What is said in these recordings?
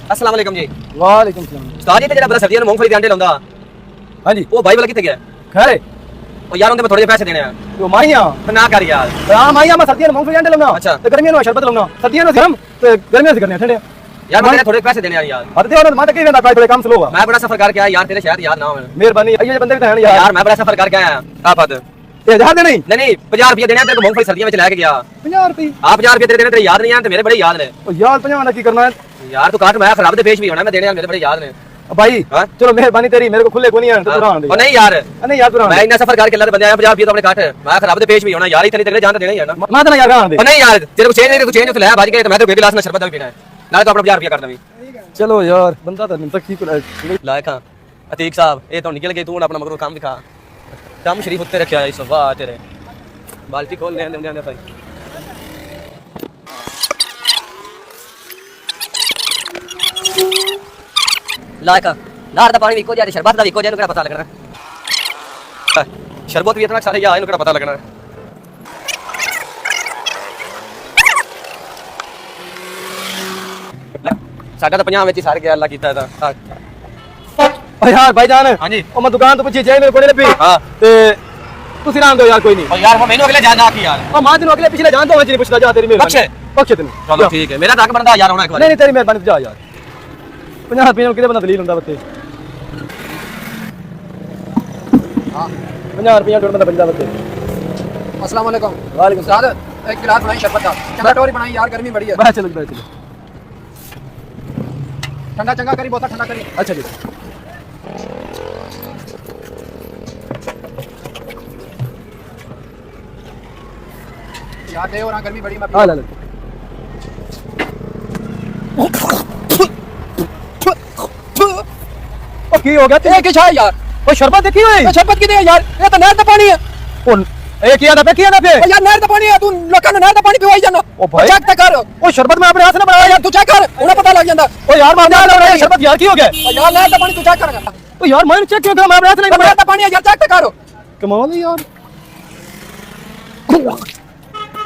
अस्सलाम वालेकुम जी। वालेकुम सलाम। उस्ताद जी ते जेड़ा बड़ा सर्दियां नु मूंगफली दे अंडे लांदा हाँ जी ओ भाई वाला किथे गया? खैर है ओ यार उनके मैं थोड़े जे पैसे देने हैं। तो माइया ना कर यार। हां माइया मैं सर्दियों में मूंगफली अंडे लाऊंगा अच्छा। तो गर्मियों में शरबत लाऊंगा सर्दियों में गरम तो गर्मियों से करने ठंडे यार मैं थोड़े पैसे देने यार। हद दे और मैं तो कही वेंदा थोड़े काम स्लो मैं बड़ा सफर करके आया यार, तेरे शायद याद ना हो। मेहरबानी ये बंदे भी तो हैं यार। यार मैं बड़ा सफर करके आया। आप हद 1000 दे नहीं नहीं 50 रुपए देने हैं तेरे को मूंगफली सर्दियों में लेके गया। 50 रुपए आप 50 रुपए तेरे देने तेरे याद नहीं है ते मेरे बड़े याद ने। ओ यार 50 ना की करना है यार तू काट मैं खराब दे पेश भी होना मैं देने मेरे बड़े याद ने। भाई हाँ? चलो मेहरबानी तेरी मेरे को खुले को नहीं है तो पूरा आंदे ओ नहीं यार नहीं यार पूरा मैं इतना सफर करके अल्लाह दे बंदे आया 50 रुपए तो अपने काट मैं खराब दे पेश भी होना यार इतनी तगड़े जान देना ही है ना। मैं तो यार आंदे ओ नहीं यार तेरे को चेंज नहीं, तेरे को चेंज तो ले भाज के तो मैं तो गिलास में शरबत भी पीना है ना तो अपना 50 रुपए कर दवी। चलो यार बंदा तो तक ठीक लायक हां अतीक साहब ये तो निकल गए तू अपना मगरों काम दिखा काम शरीफ उत्ते रखा है इस वाह तेरे बाल्टी खोल ले दे भाई। लायक नार दा पानी भी को जाए शरबत दा भी को जाए नु पता लगना शरबत भी इतना सारे या इनु पता लगना साडा तो 50 ਵਿੱਚ ਸਾਰ ਗਿਆ ਅੱਲਾ ਕੀਤਾ ਇਹਦਾ। ਓ ਯਾਰ ਭਾਈਜਾਨ ਹਾਂਜੀ ਉਹ ਮੈਂ ਦੁਕਾਨ ਤੋਂ ਪਿੱਛੇ ਜਾਈ ਮੇਰੇ ਕੋਲ ਲੱਭੀ ਹਾਂ ਤੇ ਤੁਸੀਂ ਰਾਂ ਦਿਓ ਯਾਰ ਕੋਈ ਨਹੀਂ। ਓ ਯਾਰ ਉਹ ਮੈਨੂੰ ਅਗਲੇ ਜਾਣ ਨਾ ਕੀ ਯਾਰ ਉਹ ਮਾਂ ਤੈਨੂੰ ਅਗਲੇ ਪਿਛਲੇ ਜਾਣ ਤੋਂ ਨਹੀਂ ਪੁੱਛਦਾ ਜਾ ਤੇਰੀ ਮਿਹਰਬਾਨੀ ਬਖਸ਼ੇ ਤੈਨੂੰ। ਚਲੋ ਠੀਕ ਹੈ ਮੇਰਾ ਤੱਕ ਬਣਦਾ ਯਾਰ ਹੋਣਾ ਇੱਕ ਵਾਰ ਨਹੀਂ ਨਹੀਂ ਤੇਰੀ ਮਿਹਰਬਾਨੀ ਜਾ ਯਾਰ 50 ਰੁਪਏ ਨੂੰ ਕਿਤੇ ਬੰਦਾ ਦਲੀਲ ਹੁੰਦਾ ਬੱਤੇ। ਹਾਂ 50 ਰੁਪਏ ਨੂੰ ਬੰਦਾ ਬੰਦਾ ਬੱਤੇ। अस्सलाम वालेकुम। वालेकुम उस्ताद एक गिलास बनाई शरबत का ठंडा टोरी बनाई यार गर्मी बड़ी है। बस चलो चलो ठंडा चंगा करी बोतल ठंडा करी। अच्छा जी यार दे और गर्मी बड़ी मैं हाँ ले ले ओ की हो गया ए के छा यार ओ शरबत देखी हुई ए शरबत की दे यार ये तो नहर का पानी है। ओ ए किया था ओ यार नहर का पानी है तू लोकां ने नहर का पानी पिवाई जाना। ओ भाई चेक तो कर ओ शरबत मैं अपने हाथ से बनाया यार तू चेक कर उन्हें पता लग जाता। ओ यार मैं शरबत यार की हो गया ओ यार नहर का पानी तू चेक कर ओ यार मैंने चेक किया था मैं अपने हाथ से नहीं नहर का पानी है यार चेक तो कर कमाल है यार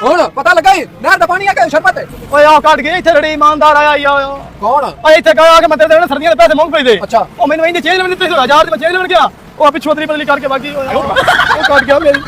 ਹੁਣ ਪਤਾ ਲੱਗਾ ਨਹਿਰ ਦਾ ਪਾਣੀ ਹੈ ਕਿ ਸ਼ਰਬਤ ਹੈ। ਓਏ ਆ ਕੱਢ ਗਏ ਇੱਥੇ ਰੜੀ ਇਮਾਨਦਾਰ ਆਇਆ ਯਾਰ ਕੌਣ ਓਏ ਇੱਥੇ ਕਹਾ ਕਿ ਮੈਂ ਤੇਰੇ ਸਰਦੀਆਂ ਦੇ ਪੈਸੇ ਮੰਗ ਪਈ ਦੇ ਅੱਛਾ ਉਹ ਮੈਨੂੰ ਇੰਨੇ ਚੇਂਜ ਲੈਣ ਦਿੱਤੇ 1000 ਦੇ ਮੈਂ ਚੇਂਜ ਲੈਣ ਗਿਆ ਉਹ ਪਿੱਛੋਂ ਅਦਲੀ ਬਦਲੀ ਕਰਕੇ ਬਾਕੀ ਉਹ ਕੱਢ ਗਿਆ ਮੇਰੀ